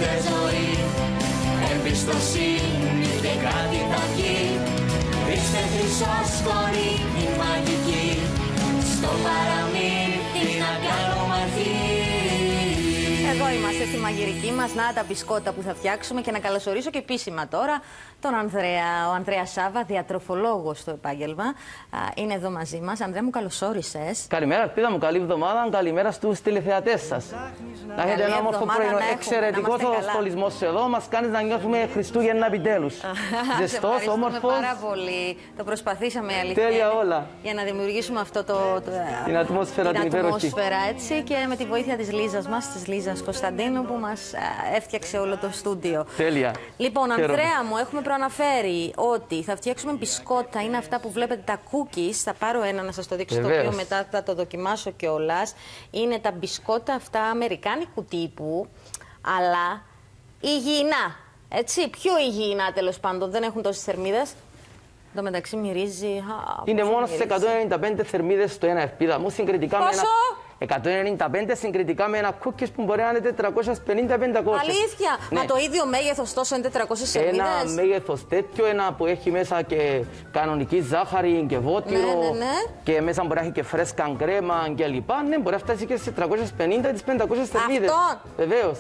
Είμαστε ζωή, εμπιστοσύνη και κάτι θα βγει. Ρίξτε χρυσό σκορίνι μαγική, στο παραμύθι να κάνουμε αρχή. Εδώ είμαστε στη μαγειρική μας, να τα μπισκότα που θα φτιάξουμε και να καλωσορίσω και επίσημα τώρα τον Ανδρέα. Ο Ανδρέας Σάβα, διατροφολόγος στο επάγγελμα, είναι εδώ μαζί μας. Ανδρέα μου, καλώς όρισες. Καλημέρα, Ελπίδα μου, καλή εβδομάδα. Καλημέρα στους τηλεθεατές σας. Να έχετε ένα όμορφο πρωινό. Εξαιρετικός ο στολισμός σου εδώ. Μας κάνεις να νιώθουμε Χριστούγεννα επιτέλους. Ζεστός, όμορφος. Πάρα πολύ. Το προσπαθήσαμε, αλήθεια. Τέλεια όλα. Για να δημιουργήσουμε αυτό την ατμόσφαιρα, την υπέροχη. Έτσι, και με τη βοήθεια της Λίζας μας, της Λίζας Κωνσταντίνου, που μας έφτιαξε όλο το στούντιο. Τέλεια. Λοιπόν, Ανδρέα μου, έχουμε προαναφέρει ότι θα φτιάξουμε μπισκότα. Είναι αυτά που βλέπετε, τα cookies. Θα πάρω ένα να σας το δείξω, το οποίο μετά θα το δοκιμάσω κιόλας. Είναι τα μπισκότα αυτά αμερικάνικου τύπου, αλλά υγιεινά. Έτσι, πιο υγιεινά τέλος πάντων. Δεν έχουν τόσες θερμίδες. Εν τω μεταξύ μυρίζει. Είναι μόνο σε 195 θερμίδες το ένα, Ελπίδα μου, συγκριτικά με ένα. 195 συγκριτικά με ένα cookies που μπορεί να είναι 450-500. Αλήθεια! Ναι. Μα το ίδιο μέγεθος τόσο είναι 400 σελίδες. Ένα μέγεθος τέτοιο, ένα που έχει μέσα και κανονική ζάχαρη και βότυρο. Ναι. Και μέσα μπορεί να έχει και φρέσκα κρέμα κλπ. Ναι, μπορεί να φτάσει και σε 350 τις 500 θερμίδες. Αυτό! Βεβαίως.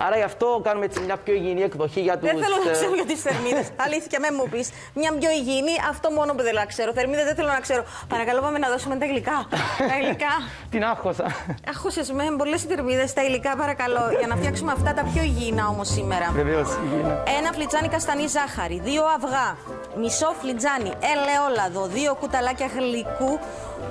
Άρα γι' αυτό κάνουμε έτσι μια πιο υγιεινή εκδοχή για τους... Δεν θέλω να ξέρω για τις θερμίδες. Αλήθεια, με μου πεις. Μια πιο υγιεινή, αυτό μόνο που θέλω να ξέρω. Θερμίδες δεν θέλω να ξέρω. Παρακαλώ, πάμε να δώσουμε τα υλικά. Τα υλικά. Την άγχωσα. Άγχωσες με πολλές θερμίδες. Τα υλικά, παρακαλώ. Για να φτιάξουμε αυτά τα πιο υγιεινά όμως σήμερα. Βεβαίως, υγιεινά. Ένα φλιτζάνι καστανή ζάχαρη, 2 αυγά, μισό φλιτζάνι ελαιόλαδο, 2 κουταλάκια γλυκού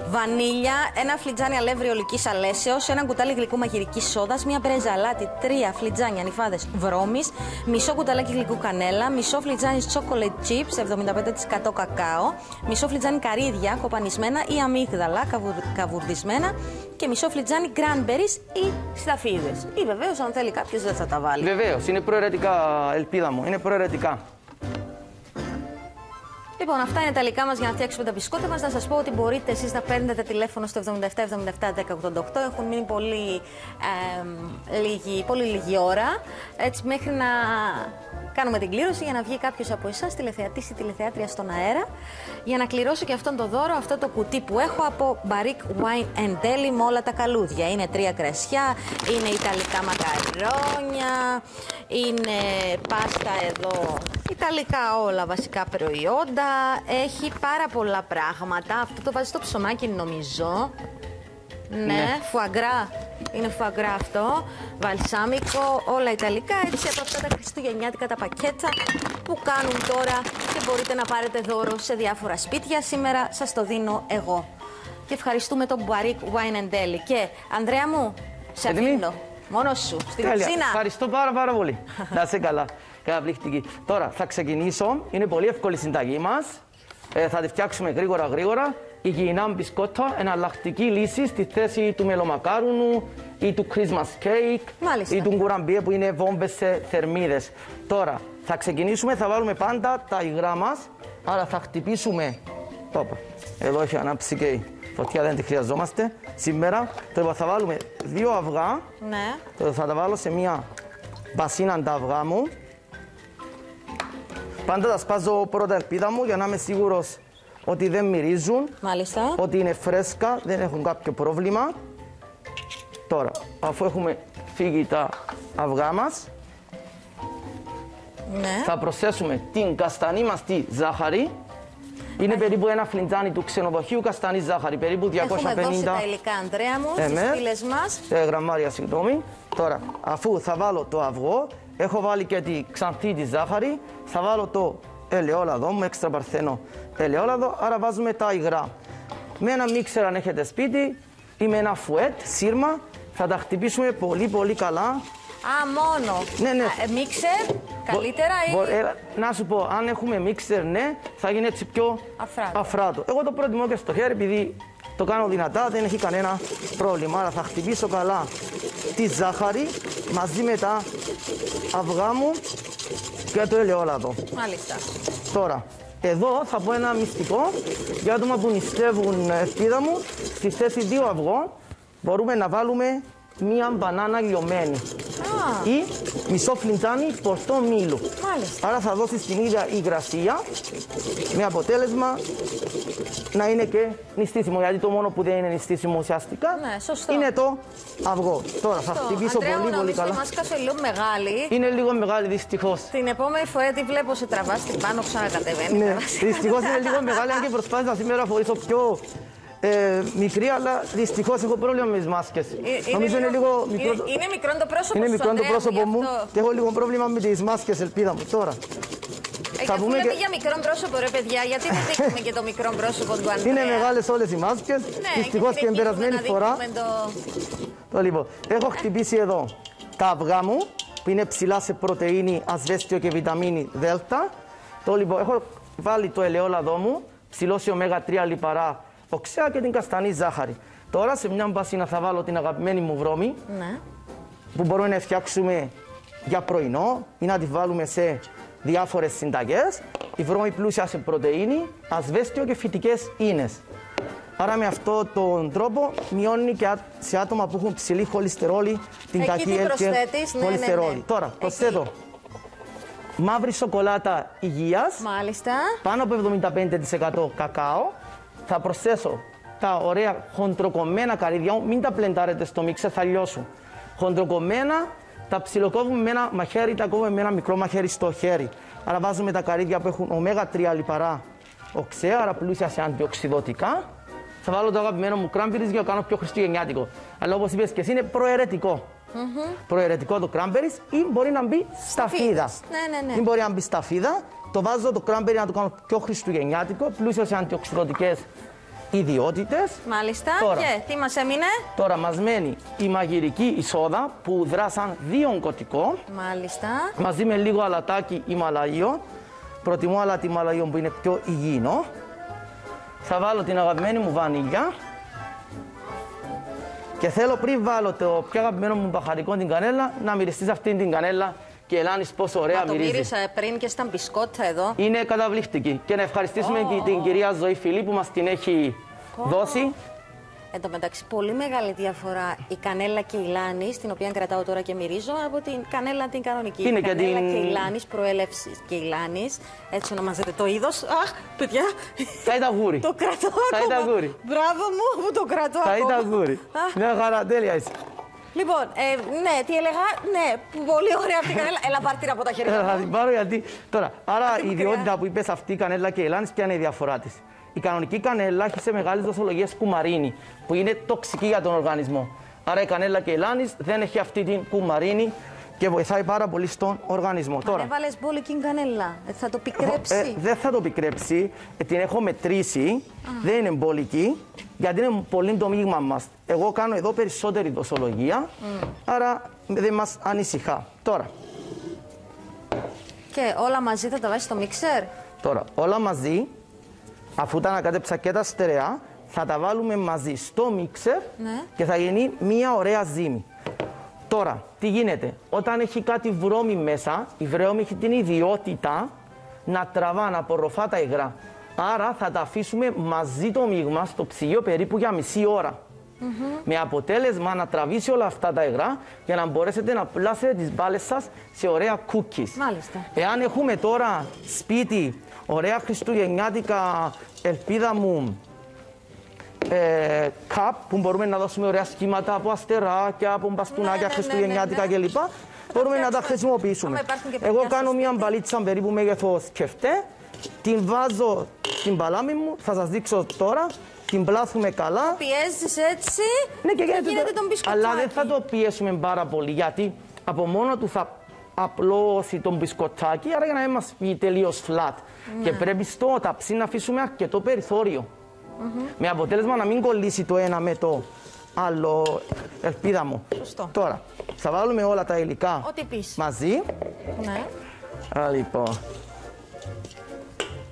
βανίλια, ένα φλιτζάνι αλεύρι ολικής αλέσεως, ένα κουτάλι γλυκού μαγειρικής σόδας, μια πρέζα αλάτι, 3 φλιτζάνια νυφάδες βρώμης, μισό κουταλάκι γλυκού κανέλα, μισό φλιτζάνι chocolate chips, 75% κακάο, μισό φλιτζάνι καρύδια κοπανισμένα ή αμύγδαλα καβουρδισμένα και μισό φλιτζάνι cranberries ή σταφίδες. Ή βεβαίως, αν θέλει κάποιος, δεν θα τα βάλει. Βεβαίως, είναι προαιρετικά, Ελπίδα μου, είναι προαιρετικά. Λοιπόν, αυτά είναι τα υλικά μας για να φτιάξουμε τα μπισκότα μας. Να σας πω ότι μπορείτε εσείς να παίρνετε τηλέφωνο στο 77 77 1088. Έχουν μείνει πολύ λίγη ώρα, έτσι, μέχρι να κάνουμε την κλήρωση για να βγει κάποιος από εσάς, τηλεθεατής ή τηλεθεάτρια, στον αέρα, για να κληρώσω και αυτόν το δώρο, αυτό το κουτί που έχω από Barrique Wine and Deli με όλα τα καλούδια. Είναι 3 κρασιά, είναι ιταλικά μακαρόνια, είναι πάστα εδώ, ιταλικά όλα βασικά προϊόντα. Έχει πάρα πολλά πράγματα. Αυτό το βάζει στο ψωμάκι, νομίζω. Ναι, φουαγκρά. Είναι φουαγκρά αυτό. Βαλσάμικο, όλα ιταλικά. Έτσι, από αυτά τα χριστουγεννιάτικα τα πακέτα που κάνουν τώρα και μπορείτε να πάρετε δώρο σε διάφορα σπίτια. Σήμερα σας το δίνω εγώ. Και ευχαριστούμε τον Barrique Wine and Deli. Και Ανδρέα μου, σε αφήνω. Μόνος σου, στην κουζίνα. Ευχαριστώ πάρα πολύ. Να είσαι καλά. Καταπληκτική. Τώρα θα ξεκινήσω. Είναι πολύ εύκολη η συνταγή μας. Θα τη φτιάξουμε γρήγορα. Υγιεινά μπισκότα, εναλλακτική λύση στη θέση του μελομακάρουνου ή του Christmas cake. Μάλιστα. Ή του γκουραμπιέ που είναι βόμβες σε θερμίδες. Τώρα θα ξεκινήσουμε, θα βάλουμε πάντα τα υγρά μας. Άρα θα χτυπήσουμε. Εδώ έχει ανάψει και η φωτιά, δεν τη χρειαζόμαστε σήμερα. Τώρα θα βάλουμε 2 αυγά. Ναι. Τώρα θα τα βάλω σε μια μπασίνα τα αυγά μου. Πάντα τα σπάζω πρώτα, Ελπίδα μου, για να είμαι σίγουρος ότι δεν μυρίζουν. Μάλιστα. Ότι είναι φρέσκα, δεν έχουν κάποιο πρόβλημα. Τώρα, αφού έχουμε φύγει τα αυγά μας, ναι, θα προσθέσουμε την καστανή μας τη ζάχαρη. Είναι περίπου ένα φλιτζάνι του ξενοδοχείου καστανή ζάχαρη, περίπου 250. Έχουμε δώσει τα υλικά, Ανδρέα μου, στις φίλες μας. Γραμμάρια, συγγνώμη. Τώρα, αφού θα βάλω το αυγό, έχω βάλει και τη ξανθή τη ζάχαρη, θα βάλω το ελαιόλαδο μου, έξτρα παρθένο ελαιόλαδο, άρα βάζουμε τα υγρά. Με ένα μίξερ, αν έχετε σπίτι, ή με ένα φουέτ, σύρμα, θα τα χτυπήσουμε πολύ καλά. Μόνο. Ναι. Μίξερ, καλύτερα ή... Να σου πω, αν έχουμε μίξερ, ναι, θα γίνει έτσι πιο αφράτο. Εγώ το προτιμώ και στο χέρι, επειδή το κάνω δυνατά, δεν έχει κανένα πρόβλημα. Άρα θα χτυπήσω καλά τη ζάχαρη μαζί με τα αυγά μου και το ελαιόλαδο. Μάλιστα. Τώρα, εδώ θα πω ένα μυστικό για άτομα που νηστεύουν, Ελπίδα μου. Στη θέση 2 αυγών μπορούμε να βάλουμε μία μπανάνα λιωμένη. ή μισό φλιτζάνι πορτό μήλου. Μάλιστα. Άρα θα δώσεις την ίδια υγρασία με αποτέλεσμα να είναι και νηστίσιμο. Γιατί το μόνο που δεν είναι νηστίσιμο ουσιαστικά είναι το αυγό. Τώρα θα χτυπήσω πολύ καλά. Η μάσκα σου είναι λίγο μεγάλη. Είναι λίγο μεγάλη δυστυχώς. Την επόμενη φορά τι βλέπω σε τραβάς την πάνω, ξανακατεβαίνει. Ναι, δυστυχώς είναι λίγο μεγάλη, αν και προσπάθησα σήμερα φορήσω πιο μικρή, αλλά δυστυχώς έχω πρόβλημα με τις μάσκες. Νομίζω είναι λίγο μικρό. Είναι μικρό το πρόσωπο σου. Είναι μικρό το πρόσωπο μου και έχω λίγο πρόβλημα με τις μάσκες, ελπίδα μου. Τώρα. Θα πούμε και για μικρό πρόσωπο, ρε παιδιά, γιατί δεν δείχνουμε και το μικρό πρόσωπο του Ανδρέα. Είναι μεγάλες όλες οι μάσκες. Δυστυχώς και την περασμένη φορά. Λοιπόν, έχω χτυπήσει εδώ τα αυγά μου που είναι ψηλά σε πρωτεΐνη, ασβέστιο και βιταμίνη δέλτα. Λοιπόν, έχω βάλει το ελαιόλαδό μου, ψηλό σε ω3 λιπαρά οξέα και την καστανή ζάχαρη. Τώρα σε μια μπασίνα θα βάλω την αγαπημένη μου βρώμη, που μπορούμε να φτιάξουμε για πρωινό ή να τη βάλουμε σε διάφορες συνταγές. Η βρώμη πλούσια σε πρωτεΐνη, ασβέστιο και φυτικές ίνες. Άρα με αυτόν τον τρόπο μειώνει και σε άτομα που έχουν ψηλή χολυστερόλη την κακή χολυστερόλη. Τώρα προσθέτω μαύρη σοκολάτα υγείας, μάλιστα, πάνω από 75% κακάο. Θα προσθέσω τα ωραία χοντροκομμένα καρύδια μου, μην τα πλεντάρετε στο μίξερ, θα λιώσουν. Χοντροκομμένα, τα ψιλοκόβουμε με ένα μαχαίρι, τα κόβουμε με ένα μικρό μαχαίρι στο χέρι. Άρα βάζουμε τα καρύδια που έχουν ω3 λιπαρά οξέα, άρα πλούσια σε αντιοξυδωτικά. Θα βάλω το αγαπημένο μου cranberries για να κάνω πιο χριστουγεννιάτικο. Αλλά όπως είπες και εσύ είναι προαιρετικό. Προαιρετικό το cranberries ή μπορεί να μπει σταφίδα. Ναι. Ή μπορεί να μπει σταφίδα. Το βάζω το cranberry να το κάνω πιο χριστουγεννιάτικο, πλούσιο σε αντιοξυδωτικές ιδιότητες. Μάλιστα. Τώρα, και τι μας έμεινε? Τώρα μας μένει η μαγειρική ισόδα που δρά σαν διογκωτικό. Μάλιστα. Μαζί με λίγο αλατάκι Ιμαλαϊό. Προτιμώ αλάτι Ιμαλαϊό που είναι πιο υγιεινό. Θα βάλω την αγαπημένη μου βανίλια. Και θέλω πριν βάλω το πιο αγαπημένο μου μπαχαρικό, την κανέλα, να μυριστείς αυτήν την κανέλα και ελάνεις πόσο ωραία μυρίζει. Το μύρισα πριν και στα μπισκότα εδώ. Είναι καταβληκτική. Και να ευχαριστήσουμε και την κυρία Ζωή Φιλή που μας την έχει δώσει. Εν τω μεταξύ, πολύ μεγάλη διαφορά η κανέλα και η λάνης, την οποία κρατάω τώρα και μυρίζω, από την κανέλα την κανονική. Είναι η κανέλα και η λάνης, προέλευση και η λάνης, έτσι ονομάζεται το είδος. Αχ, παιδιά! Θα ήταν γούρι. Το κρατώ ακόμα. Μπράβο μου που το κρατώ ακόμα. Θα ήταν γούρι. Μια χαρά, τέλεια είσαι. Λοιπόν, ναι, τι έλεγα, ναι, πολύ ωραία αυτή η κανέλα. Έλα, πάρ' την από τα χέρια. Θα την πάρω γιατί. Τώρα, άρα η ιδιότητα που είπες αυτή η κανέλα και η λάνης, ποια είναι η διαφορά της? Η κανονική κανέλα έχει σε μεγάλες δοσολογίες κουμαρίνη, που είναι τοξική για τον οργανισμό. Άρα η κανέλα και η λάνης δεν έχει αυτή την κουμαρίνη και βοηθάει πάρα πολύ στον οργανισμό. Αν έβαλες μπόλικη κανέλα, θα το πικρέψει? Δεν θα το πικρέψει, την έχω μετρήσει, δεν είναι μπόλικη, γιατί είναι πολύ το μείγμα μας. Εγώ κάνω εδώ περισσότερη δοσολογία, άρα δεν μας ανησυχά. Τώρα. Και όλα μαζί θα τα βάζεις στο μίξερ? Τώρα, όλα μαζί, αφού τα ανακάτεψα και τα στερεά, θα τα βάλουμε μαζί στο μίξερ και θα γίνει μια ωραία ζύμη. Τώρα, τι γίνεται? Όταν έχει κάτι βρώμη μέσα, η βρώμη έχει την ιδιότητα να τραβά, να απορροφά τα υγρά. Άρα θα τα αφήσουμε μαζί το μείγμα στο ψυγείο περίπου για μισή ώρα. Με αποτέλεσμα να τραβήσει όλα αυτά τα υγρά για να μπορέσετε να πλάσετε τις μπάλες σας σε ωραία cookies. Μάλιστα. Εάν έχουμε τώρα σπίτι ωραία χριστουγεννιάτικα, ελπίδα μου, cup που μπορούμε να δώσουμε ωραία σχήματα από αστεράκια, από μπαστούνάκια χριστουγεννιάτικα κλπ. Μπορούμε να τα χρησιμοποιήσουμε. Εγώ κάνω μια μπαλίτσα περίπου μέγεθος σκεφτέ, την βάζω στην παλάμη μου, θα σας δείξω τώρα, την πλάθουμε καλά. Πιέζεις έτσι, ναι, και γίνεται τον μπισκοτάκι. Αλλά δεν θα το πιέσουμε πάρα πολύ, γιατί από μόνο του θα απλώσει τον μπισκοτάκι, άρα για να μην μας βγει τελείως flat. Και πρέπει στο ταψί να αφήσουμε αρκετό περιθώριο. Με αποτέλεσμα να μην κολλήσει το ένα με το άλλο, ελπίδα μου. Σωστό. Τώρα, θα βάλουμε όλα τα υλικά μαζί. Ναι. Λοιπόν,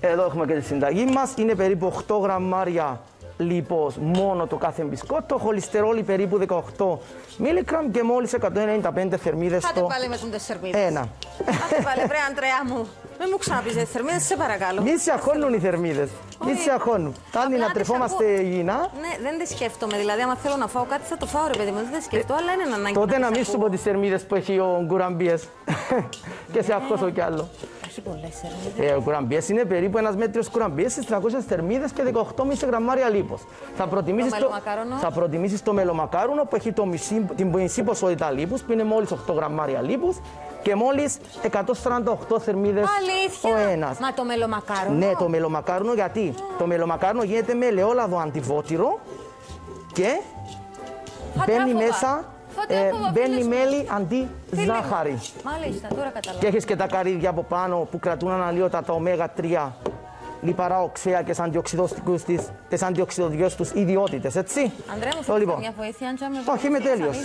εδώ έχουμε και τη συνταγή μας. Είναι περίπου 8 γραμμάρια λίπος μόνο το κάθε μπισκότο, χολυστερόλι περίπου 18 μιλιγκραμ και μόλις 195 θερμίδες Πάτε πάλι με τον 4 θερμίδες. Ένα. Πάτε πάλι, βρε Αντρέα μου. Μην μου ξαναπείς για τις θερμίδες, σε παρακαλώ. Μη σε αγχώνουν οι θερμίδες. Μη σε αγχώνουν. Κάνει να τρεφόμαστε υγιεινά. Ναι, δεν τις σκέφτομαι. Δηλαδή, άμα θέλω να φάω κάτι, θα το φάω, ρε παιδί μου. Δεν σκεφτώ, αλλά είναι ανάγκη. Τότε να μην σου πω τις θερμίδες που έχει ο γκουραμπίες. Και σε αγχώσω κι άλλο. Έχει πολλές θερμίδες. Ο κουραμπιές είναι περίπου ένας μέτριος κουραμπιές στις 300 θερμίδες και 18,5 γραμμάρια λίπος. Θα προτιμήσεις το μελομακάρουνο που έχει την μισή ποσότητα λίπους, που είναι μόλις 8 γραμμάρια λίπους και μόλις 148 θερμίδες ο ένας. Μα το μελομακάρουνο. Ναι, το μελομακάρουνο γιατί το μελομακάρουνο γίνεται με ελαιόλαδο αντιβότυρο και μπαίνει μέσα. Μπαίνει μέλι αντί ζάχαρη. Μάλιστα, τώρα καταλαβαίνω. Και έχεις και τα καρύδια από πάνω που κρατούν αναλύωτα τα ω3 λιπαρά οξέα και τις αντιοξυδοτικές τους ιδιότητες, έτσι. Ανδρέα μου, θέλεις μια βοήθεια, αν με όχι, είμαι τέλειος.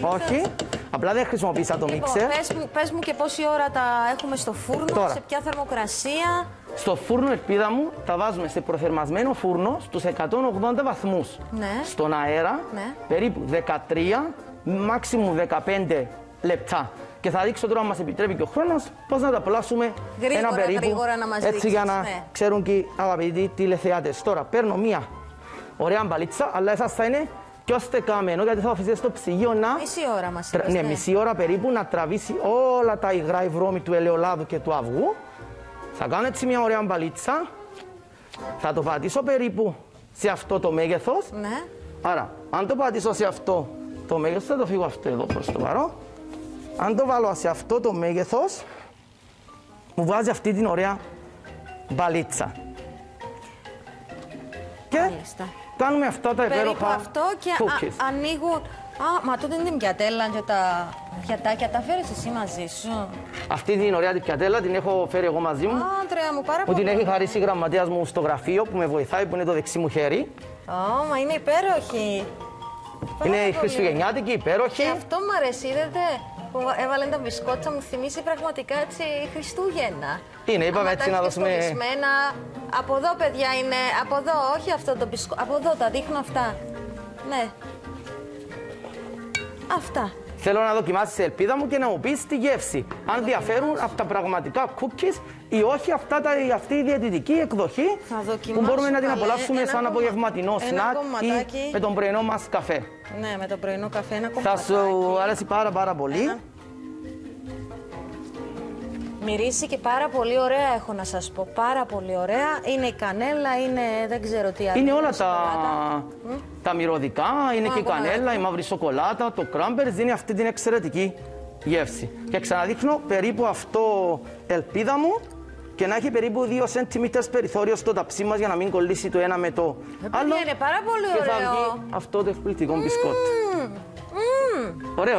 Όχι, απλά δεν χρησιμοποίησα το μίξερ. Πες μου και πόση ώρα τα έχουμε στο φούρνο, τώρα, σε ποια θερμοκρασία. Στο φούρνο, ελπίδα μου, τα βάζουμε σε προθερμασμένο φούρνο στους 180 βαθμούς. Ναι. Στον αέρα, περίπου 13, μάξιμου 15 λεπτά. Και θα δείξω τώρα, αν μας επιτρέπει και ο χρόνος, πώς να τα πλάσουμε ένα περίπου, έτσι για να ξέρουν και οι αγαπητοί τηλεθεατές. Τώρα παίρνω μία ωραία μπαλίτσα, αλλά εσάς θα είναι πιο στεκαμένο, γιατί θα αφήσετε στο ψυγείο να... Μισή ώρα μας είπες, ναι, μισή ώρα περίπου, να τραβήσει όλα τα υγρά, η βρώμη του ελαιολάδου και του αυγού. Θα κάνω έτσι μια ωραία μπαλίτσα, θα το πατήσω περίπου σε αυτό το μέγεθος. Ναι. Άρα, αν το πατήσω σε αυτό το μέγεθος, θα το φύγω αυτό εδώ προς το παρόν. Αν το βάλω σε αυτό το μέγεθος, μου βγάζει αυτή την ωραία μπαλίτσα. Και κάνουμε αυτά τα υπέροχα αυτό και ανοίγουν... μα τότε είναι την πιατέλα και τα πιατάκια, τα φέρεις εσύ μαζί σου. Αυτή την ωραία την πιατέλα την έχω φέρει εγώ μαζί μου. Άντρεα μου, πάρα πολύ. Που την έχει χαρίσει η γραμματέας μου στο γραφείο που με βοηθάει, που είναι το δεξί μου χέρι. Μα είναι υπέροχη. Είναι χριστουγεννιάτικη, υπέροχη. Και αυτό μου αρέσει, είδατε. Που έβαλε τα μπισκότσα, μου θυμίσει πραγματικά έτσι Χριστούγεννα. Είναι, είπαμε έτσι να δώσουμε. Από εδώ, παιδιά, είναι. Από εδώ, όχι αυτό το μπισκότ. Από εδώ τα δείχνω αυτά. Ναι. Αυτά. Θέλω να δοκιμάσεις, ελπίδα μου, και να μου πεις τη γεύση. Αν διαφέρουν από τα πραγματικά cookies ή όχι αυτή η διαιτητική εκδοχή που μπορούμε να την απολαύσουμε σαν απογευματινό σνακ ή με τον πρωινό μας καφέ. Ναι, με τον πρωινό καφέ ένα κομματάκι. Θα σου αρέσει πάρα πολύ. Μυρίζει και πάρα πολύ ωραία, έχω να σας πω. Πάρα πολύ ωραία. Είναι η κανέλα, είναι δεν ξέρω τι άλλο. Είναι όλα τα μυρωδικά, είναι και η κανέλα, η μαύρη σοκολάτα, το cranberries, δίνει αυτή την εξαιρετική γεύση. Και ξαναδείχνω περίπου αυτό, ελπίδα μου, και να έχει περίπου 2 cm περιθώριο στο ταψί μας για να μην κολλήσει το ένα με το άλλο. Είναι πάρα πολύ ωραίο. Και θα βγει αυτό το εκπληκτικό μπισκότ. Ωραίο,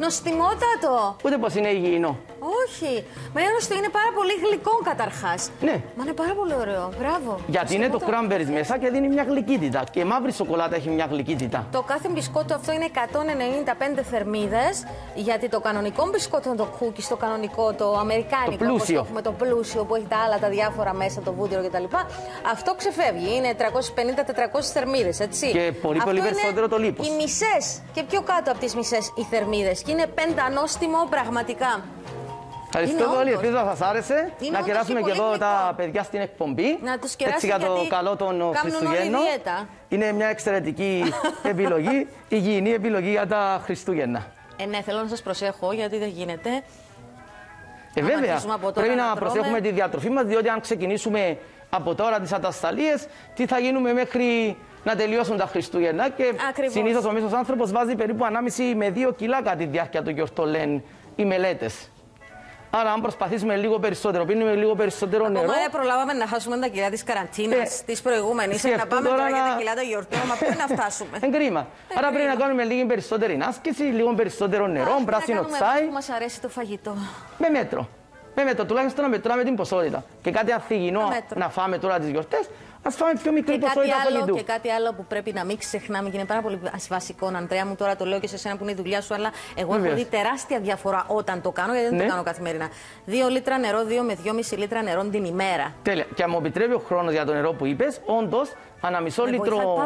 Νοστιμότατο. Ούτε πως είναι υγιεινό. Όχι. Μα είναι πάρα πολύ γλυκό καταρχάς. Ναι. Μα είναι πάρα πολύ ωραίο. Μπράβο. Γιατί είναι το cranberries μέσα και δίνει μια γλυκύτητα. Και η μαύρη σοκολάτα έχει μια γλυκύτητα. Το κάθε μπισκότο αυτό είναι 195 θερμίδες. Γιατί το κανονικό μπισκότο, το cookies, το κανονικό, το αμερικάνικο, το πλούσιο. Έχουμε το πλούσιο που έχει τα άλλα τα διάφορα μέσα, το βούτυρο κτλ. Αυτό ξεφεύγει. Είναι 350-400 θερμίδες, έτσι. Και πολύ περισσότερο το λίπος. Οι μισές και πιο κάτω από τις μισές οι θερμίδες. Και είναι πεντανόστιμο πραγματικά. Ευχαριστώ πολύ, ελπίζω να σας άρεσε. Να κεράσουμε και εδώ τα παιδιά στην εκπομπή. Να τους κεράσουμε, έτσι για το καλό των Χριστουγέννων. Είναι μια εξαιρετική επιλογή, υγιεινή επιλογή για τα Χριστούγεννα. Ναι, θέλω να σας προσέχω γιατί δεν γίνεται. Βέβαια, πρέπει να προσέχουμε τη διατροφή μας, διότι αν ξεκινήσουμε από τώρα τις ατασταλίες, τι θα γίνουμε μέχρι να τελειώσουν τα Χριστούγεννα. Και συνήθως ο μέσος άνθρωπος βάζει περίπου 1,5 με 2 κιλά κατά τη διάρκεια των γιορτών, λένε οι μελέτες. Άρα, αν προσπαθήσουμε λίγο περισσότερο, πίνουμε λίγο περισσότερο νερό. Ακόμα δεν προλάβαμε να χάσουμε τα κιλά της καραντίνας, της προηγούμενης. Να πάμε τώρα για τα κιλά των γιορτών, μα πού να φτάσουμε. Κρίμα. Άρα πρέπει να κάνουμε λίγο περισσότερη άσκηση, λίγο περισσότερο νερό, πράσινο τσάι. Που μας αρέσει το φαγητό. Με μέτρο. Με μέτρο, τουλάχιστον να μετράμε την ποσότητα. Και κάτι ανθυγιεινό να φάμε τώρα τις γιορτές, ας φάμε πιο μικρή ποσότητα φαγητού. Και κάτι άλλο που πρέπει να μην ξεχνάμε και είναι πάρα πολύ βασικό, Αντρέα μου, τώρα το λέω και σε εσένα που είναι η δουλειά σου, αλλά εγώ έχω δει τεράστια διαφορά όταν το κάνω, γιατί δεν το κάνω καθημερινά. 2 λίτρα νερό, 2 με 2,5 λίτρα νερό την ημέρα. Τέλεια. Και αν μου επιτρέπει ο χρόνος για το νερό που είπες, όντως ανά μισό λίτρο.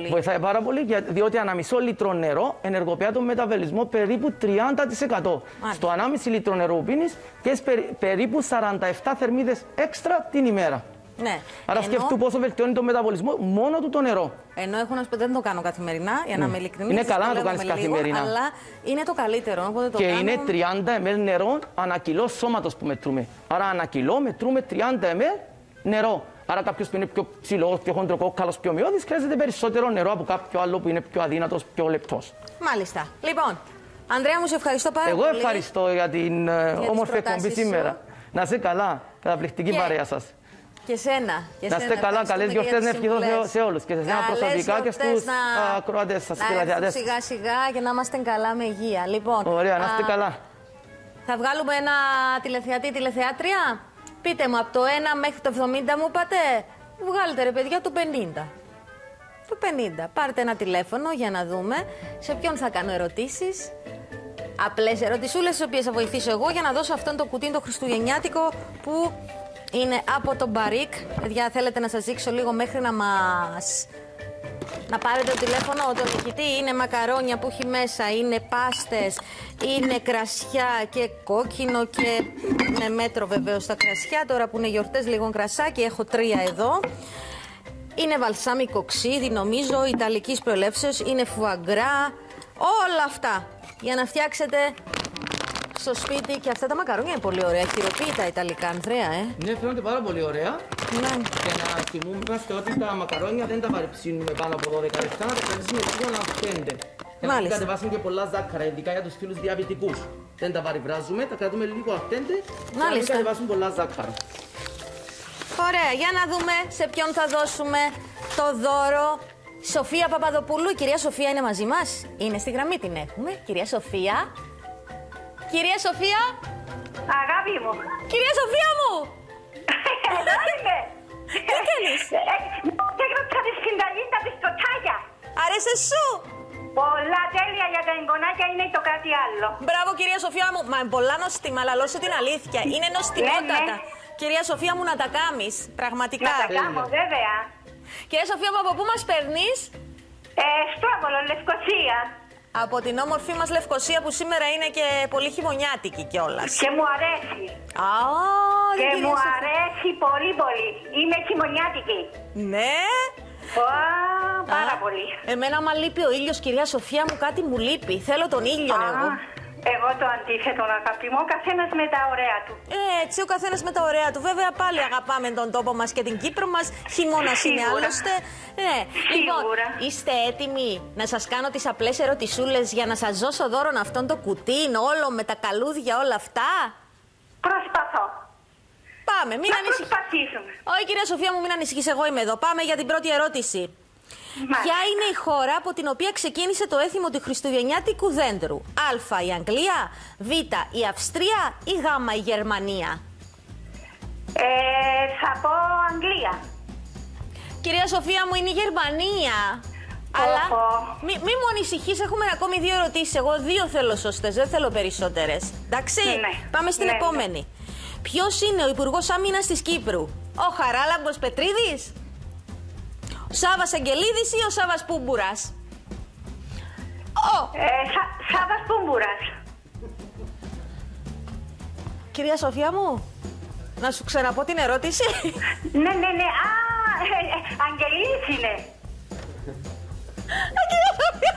Βοηθάει πάρα πολύ, διότι ανά μισό λίτρο νερό ενεργοποιεί τον μεταβολισμό περίπου 30%. Στο 1,5 λίτρο νερό που πίνεις και περίπου 47 θερμίδες έξτρα την ημέρα. Ναι. Άρα σκεφτού πόσο βελτιώνει τον μεταβολισμό μόνο του το νερό. Ενώ έχω να σου πω δεν το κάνω καθημερινά, για να είμαι ειλικρινής. Είναι καλά να το κάνεις καθημερινά. Αλλά είναι το καλύτερο. Οπότε το και κάνω... είναι 30 ml νερό ανά κιλό σώματος που μετρούμε. Άρα ανά κιλό μετρούμε 30 ml νερό. Άρα κάποιος που είναι πιο ψηλός, πιο χοντροκόκκαλος, πιο μειώδης, χρειάζεται περισσότερο νερό από κάποιο άλλο που είναι πιο αδύνατος, πιο λεπτός. Μάλιστα. Λοιπόν, Ανδρέα μου, σε ευχαριστώ πάρα πολύ. Εγώ ευχαριστώ για την όμορφη εκπομπή σήμερα. Να είσαι καλά, καταπληκτική παρέα σας. Και σένα. Να είστε καλά, καλές γιορτές να ευχηθώ σε όλους. Και σε εσένα προσωπικά και στους ακροατές σας. Να σιγά σιγά και να είμαστε καλά με υγεία. Λοιπόν, ωραία, να είστε καλά. Θα βγάλουμε ένα τηλεθεατή, τηλεθεάτρια. Πείτε μου, από το 1 μέχρι το 70 μου είπατε. Βγάλετε ρε παιδιά το 50. Το 50. Πάρτε ένα τηλέφωνο για να δούμε σε ποιον θα κάνω ερωτήσεις. Απλές ερωτησούλες, τις οποίες θα βοηθήσω εγώ για να δώσω αυτόν το κουτί το χριστουγεννιάτικο που είναι από το Μπαρίκ. Παιδιά, θέλετε να σας δείξω λίγο μέχρι να πάρετε το τηλέφωνο, το νικητή. Είναι μακαρόνια που έχει μέσα, είναι πάστες, είναι κρασιά και κόκκινο και με μέτρο βεβαίως τα κρασιά. Τώρα που είναι γιορτές, λίγο κρασάκι, έχω 3 εδώ. Είναι βαλσάμικο ξύδι, νομίζω, ιταλικής προελεύσεως, είναι φουαγκρά, όλα αυτά για να φτιάξετε στο σπίτι. Και αυτά τα μακαρόνια είναι πολύ ωραία, χειροποίητα ιταλικά, Ανδρέα, Ναι, φαίνονται πάρα πολύ ωραία. Ναι. Και να θυμούμαστε ότι τα μακαρόνια δεν τα παρεψύνουμε πάνω από 12 λεπτά, να τα κρατήσουμε λίγο να φταίνονται. Να μην κατεβάσουν και πολλά ζάχαρα, ειδικά για τους φίλους διαβητικούς. Δεν τα παρεμβράζουμε, τα κρατούμε λίγο αυτέντε και να μην κατεβάσουν πολλά ζάχαρα. Ωραία, για να δούμε σε ποιον θα δώσουμε το δώρο. Σοφία Παπαδοπούλου, η κυρία Σοφία είναι μαζί μας. Είναι στη γραμμή, την έχουμε. Κυρία Σοφία. Κυρία Σοφία. Αγάπη μου. Κυρία Σοφία μου. Εδώ είμαι. Τι κάνεις? Έγραψα τη συνταγή τα μπισκοτάκια. Άρεσε σου? Πολλά τέλεια, για τα εγγονάκια είναι το κάτι άλλο. Μπράβο κυρία Σοφία μου. Μα πολλά νοστιμά, αλλά λώσω την αλήθεια. Είναι νοστιμότατα. Κυρία Σοφία μου, να τα κάνεις, πραγματικά. Να τα κάνω, βέβαια. Κυρία Σοφία μου, από πού μας παίρνεις? Στο Άβολο, Λευκοσία. Από την όμορφη μας Λευκοσία που σήμερα είναι και πολύ χειμωνιάτικη κιόλας. Και μου αρέσει. Και μου αρέσει πολύ πολύ. Είμαι χειμωνιάτικη. Ναι. Πάρα πολύ. Εμένα άμα λείπει ο ήλιος, κυρία Σοφία μου, κάτι μου λείπει. Θέλω τον ήλιο εγώ. Εγώ το αντίθετο, αγαπητή μου, ο καθένας με τα ωραία του. Έτσι, ο καθένας με τα ωραία του. Βέβαια, πάλι αγαπάμε τον τόπο μας και την Κύπρο μας. Χειμώνας είναι άλλωστε. Ναι. Λοιπόν, είστε έτοιμοι να σας κάνω τις απλές ερωτησούλες για να σας δώσω δώρο αυτόν το κουτί, όλο με τα καλούδια, όλα αυτά? Προσπαθώ. Πάμε, μην ανησυχείς. Όχι, κυρία Σοφία μου, μην ανησυχείς, εγώ είμαι εδώ. Πάμε για την πρώτη ερώτηση. Ποια είναι η χώρα από την οποία ξεκίνησε το έθιμο του χριστουγεννιάτικου δέντρου? Α, η Αγγλία, Β, η Αυστρία ή Γ, η Γερμανία? Θα πω Αγγλία. Κυρία Σοφία μου, είναι η Γερμανία. Αλλά μη μου ανησυχείς, έχουμε ακόμη 2 ερωτήσεις. Εγώ 2 θέλω σωστές, δεν θέλω περισσότερες. Εντάξει, πάμε στην επόμενη. Ποιος είναι ο Υπουργός Άμυνας της Κύπρου? Ο Χαράλαμπος Πετρίδης, ο Σάββας Αγγελίδης ή ο Σάββας Πούμπουρας? Σάββας Πούμπουρας. Κυρία Σοφία μου, να σου ξαναπώ την ερώτηση. Ναι. Αγγελίδης είναι. Κυρία Σοφία.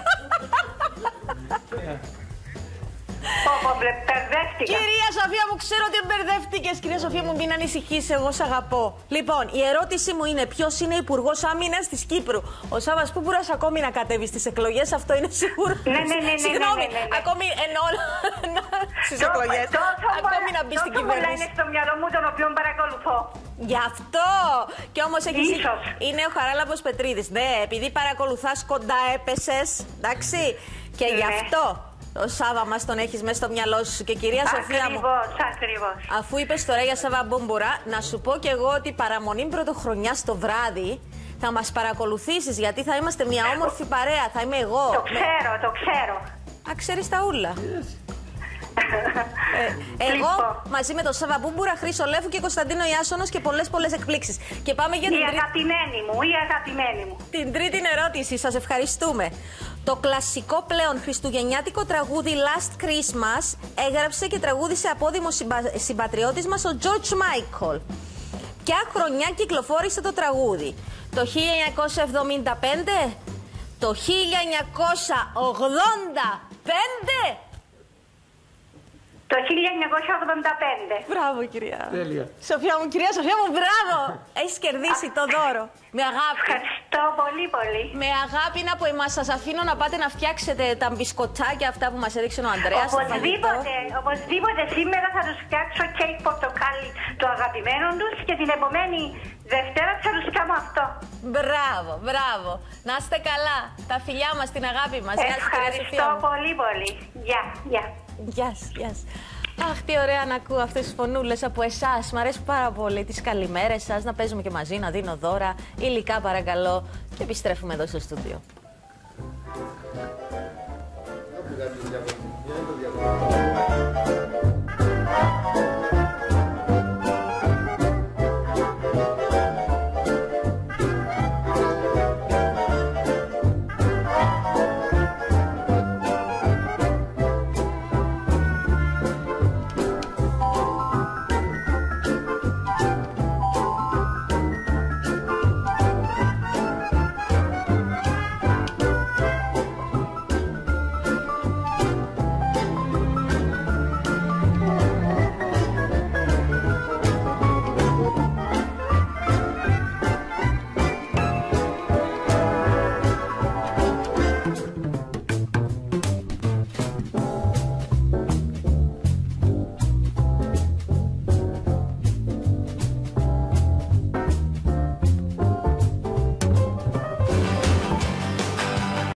Μπερδεύτηκα. Κυρία Σοφία μου, ξέρω ότι μπερδεύτηκες. Κυρία Σοφία μου, μην ανησυχείς, εγώ σ' αγαπώ. Λοιπόν, η ερώτηση μου είναι ποιος είναι Υπουργός Άμυνας της Κύπρου? Ο Σάββας Πούμπουρας ακόμη να κατέβει στις εκλογές, αυτό είναι σίγουρο. Ναι. Συγγνώμη, ακόμη εννοώ στις εκλογές. Ακόμη να μπει στην κυβέρνηση. Τόσο είναι στο μυαλό μου, τον οποίο παρακολουθώ. Γι' αυτό! Και όμως έχεις... Είναι ο Χαράλαμπος Πετρίδης. Ναι, επειδή παρακολουθάς κοντά έπεσες, εντάξει, και γι' αυτό. Ο Σάβα μας τον έχεις μέσα στο μυαλό σου. Και κυρία Σοφία μου, Ακριβώς. αφού είπες τώρα για Σάβα Μπούμπουρα, να σου πω κι εγώ ότι παραμονή πρωτοχρονιάς το βράδυ θα μας παρακολουθήσεις, γιατί θα είμαστε μια όμορφη παρέα. Θα είμαι εγώ. Το ξέρω. Α, ξέρεις τα ούλα. Εγώ Λοιπόν. μαζί με τον Σάβα Μπούμπουρα, Χρήσο Λέφου και Κωνσταντίνο Ιάσονος και πολλές εκπλήξεις. Και πάμε για Η αγαπημένη μου. την τρίτη ερώτηση. Σας ευχαριστούμε. Το κλασικό πλέον χριστουγεννιάτικο τραγούδι Last Christmas έγραψε και τραγούδισε απόδημο συμπατριώτης μας ο George Michael. Ποια χρονιά κυκλοφόρησε το τραγούδι? Το 1975? Το 1985? Το 1985. Μπράβο, κυρία. Τέλεια. Σοφία μου, μπράβο! Έχεις κερδίσει το δώρο. Με αγάπη. Ευχαριστώ πολύ. Με αγάπη είναι από εμάς. Σας αφήνω να πάτε να φτιάξετε τα μπισκοτάκια αυτά που μας έδειξε ο Ανδρέας. Οπωσδήποτε σήμερα θα τους φτιάξω κέικ πορτοκάλι το αγαπημένο τους και την επομένη Δευτέρα θα τους κάνω αυτό. Μπράβο. Να είστε καλά. Τα φιλιά μας, την αγάπη μας. Ευχαριστώ πολύ. Γεια. Γεια σας. Αχ, τι ωραία να ακούω αυτές τις φωνούλες από εσάς. Μ' αρέσει πάρα πολύ τις καλημέρες σας, να παίζουμε και μαζί, να δίνω δώρα. Υλικά παρακαλώ. Και επιστρέφουμε εδώ στο στούντιο.